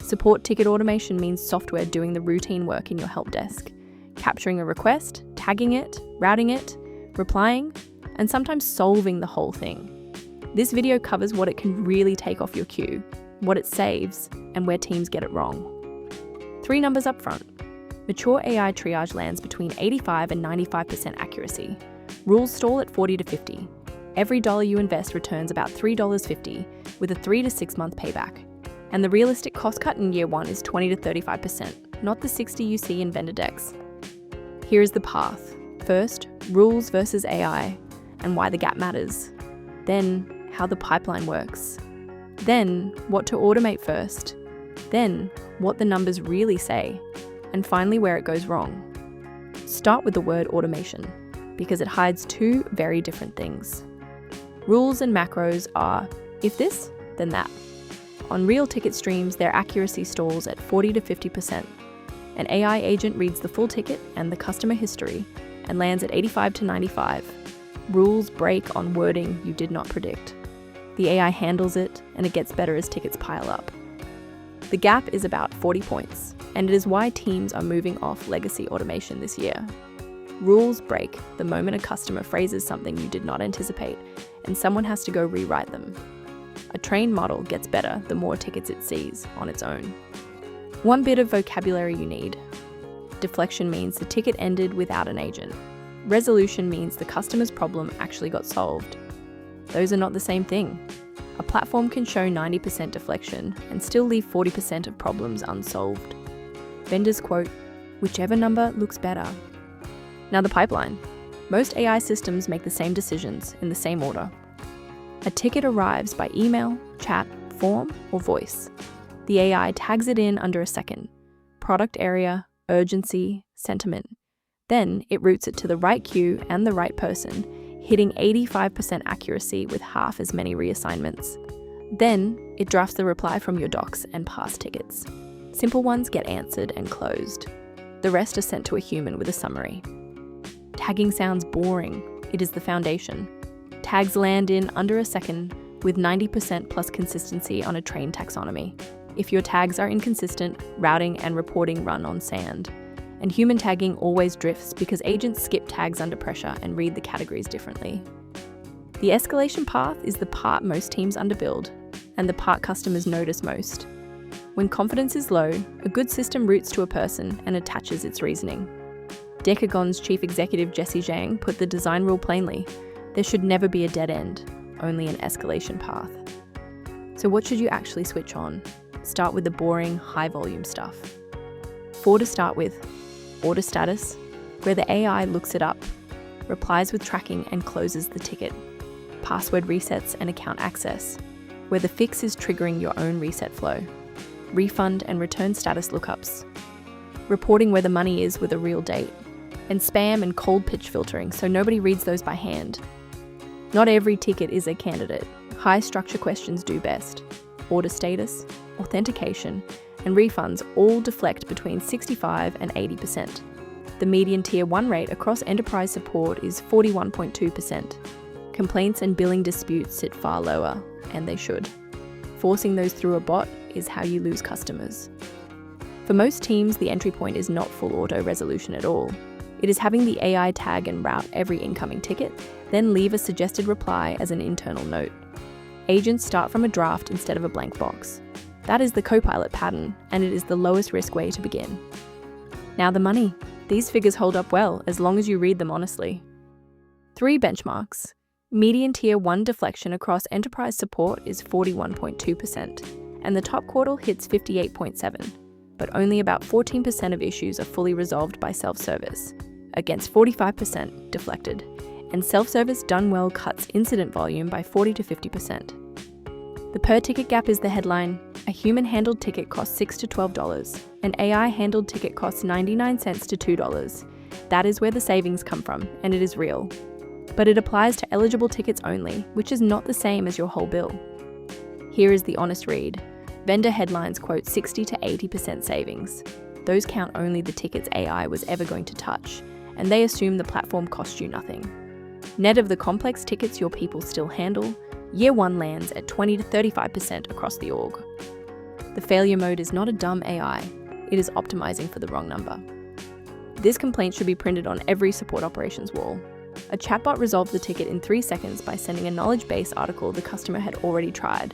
Support ticket automation means software doing the routine work in your help desk, capturing a request, tagging it, routing it, replying, and sometimes solving the whole thing. This video covers what it can really take off your queue, what it saves, and where teams get it wrong. 3 numbers up front. Mature AI triage lands between 85 and 95% accuracy. Rules stall at 40 to 50. Every dollar you invest returns about $3.50 with a 3 to 6 month payback. And the realistic cost cut in year 1 is 20 to 35%, not the 60 you see in vendor decks. Here is the path. First, rules versus AI and why the gap matters. Then, how the pipeline works. Then, what to automate first. Then, what the numbers really say. And finally, where it goes wrong. Start with the word automation, because it hides 2 very different things. Rules and macros are, if this, then that. On real ticket streams, their accuracy stalls at 40 to 50%. An AI agent reads the full ticket and the customer history and lands at 85 to 95. Rules break on wording you did not predict. The AI handles it, and it gets better as tickets pile up. The gap is about 40 points, and it is why teams are moving off legacy automation this year. Rules break the moment a customer phrases something you did not anticipate, and someone has to go rewrite them. A trained model gets better the more tickets it sees on its own. 1 bit of vocabulary you need. Deflection means the ticket ended without an agent. Resolution means the customer's problem actually got solved. Those are not the same thing. A platform can show 90% deflection and still leave 40% of problems unsolved. Vendors quote, "Whichever number looks better." Now the pipeline. Most AI systems make the same decisions in the same order. A ticket arrives by email, chat, form, or voice. The AI tags it in under a second. Product area, urgency, sentiment. Then it routes it to the right queue and the right person, hitting 85% accuracy with half as many reassignments. Then it drafts the reply from your docs and past tickets. Simple ones get answered and closed. The rest are sent to a human with a summary. Tagging sounds boring. It is the foundation. Tags land in under a second with 90% plus consistency on a trained taxonomy. If your tags are inconsistent, routing and reporting run on sand. And human tagging always drifts because agents skip tags under pressure and read the categories differently. The escalation path is the part most teams underbuild and the part customers notice most. When confidence is low, a good system routes to a person and attaches its reasoning. Decagon's chief executive Jesse Zhang put the design rule plainly: there should never be a dead end, only an escalation path. So what should you actually switch on? Start with the boring, high-volume stuff. 4 to start with: order status, where the AI looks it up, replies with tracking and closes the ticket. Password resets and account access, where the fix is triggering your own reset flow. Refund and return status lookups. Reporting where the money is with a real date. And spam and cold pitch filtering so nobody reads those by hand. Not every ticket is a candidate. High structure questions do best. Order status, authentication, and refunds all deflect between 65 and 80%. The median Tier 1 rate across enterprise support is 41.2%. Complaints and billing disputes sit far lower, and they should. Forcing those through a bot is how you lose customers. For most teams, the entry point is not full auto resolution at all. It is having the AI tag and route every incoming ticket, then leave a suggested reply as an internal note. Agents start from a draft instead of a blank box. That is the Copilot pattern, and it is the lowest risk way to begin. Now the money. These figures hold up well as long as you read them honestly. 3 benchmarks. Median Tier 1 deflection across enterprise support is 41.2%, and the top quartile hits 58.7%, but only about 14% of issues are fully resolved by self-service, against 45% deflected, and self-service done well cuts incident volume by 40 to 50%. The per-ticket gap is the headline. A human-handled ticket costs $6 to $12. An AI-handled ticket costs 99 cents to $2. That is where the savings come from, and it is real. But it applies to eligible tickets only, which is not the same as your whole bill. Here is the honest read. Vendor headlines quote 60 to 80% savings. Those count only the tickets AI was ever going to touch, and they assume the platform cost you nothing. Net of the complex tickets your people still handle, Year 1 lands at 20 to 35% across the org. The failure mode is not a dumb AI, it is optimizing for the wrong number. This complaint should be printed on every support operations wall. A chatbot resolved the ticket in 3 seconds by sending a knowledge base article the customer had already tried.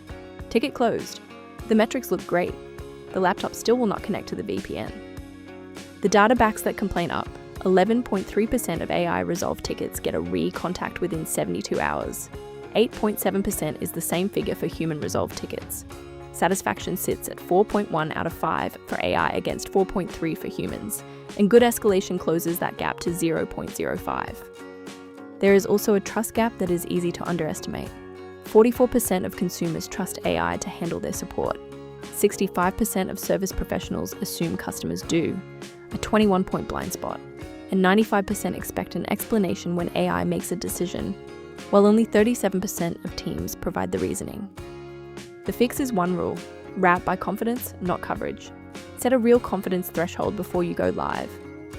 Ticket closed. The metrics look great. The laptop still will not connect to the VPN. The data backs that complaint up. 11.3% of AI resolved tickets get a re-contact within 72 hours. 8.7% is the same figure for human resolved tickets. Satisfaction sits at 4.1 out of 5 for AI against 4.3 for humans, and good escalation closes that gap to 0.05. There is also a trust gap that is easy to underestimate. 44% of consumers trust AI to handle their support. 65% of service professionals assume customers do, a 21-point blind spot. And 95% expect an explanation when AI makes a decision, while only 37% of teams provide the reasoning. The fix is one rule: route by confidence, not coverage. Set a real confidence threshold before you go live.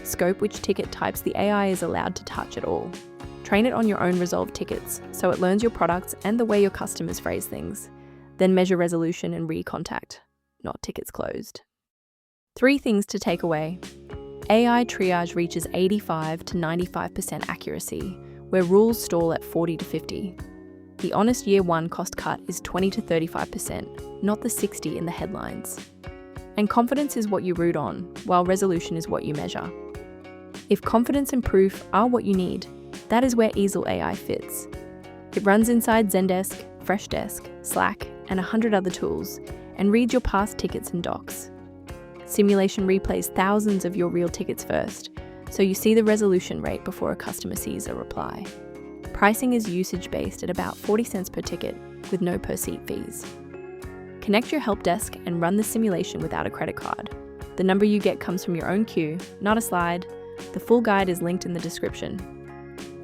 Scope which ticket types the AI is allowed to touch at all. Train it on your own resolved tickets so it learns your products and the way your customers phrase things. Then measure resolution and re-contact, not tickets closed. 3 things to take away. AI triage reaches 85 to 95% accuracy, where rules stall at 40 to 50. The honest year 1 cost cut is 20 to 35%, not the 60 in the headlines. And confidence is what you root on, while resolution is what you measure. If confidence and proof are what you need, that is where eesel AI fits. It runs inside Zendesk, Freshdesk, Slack, and 100 other tools, and reads your past tickets and docs. Simulation replays thousands of your real tickets first, so you see the resolution rate before a customer sees a reply. Pricing is usage-based at about 40 cents per ticket, with no per-seat fees. Connect your help desk and run the simulation without a credit card. The number you get comes from your own queue, not a slide. The full guide is linked in the description.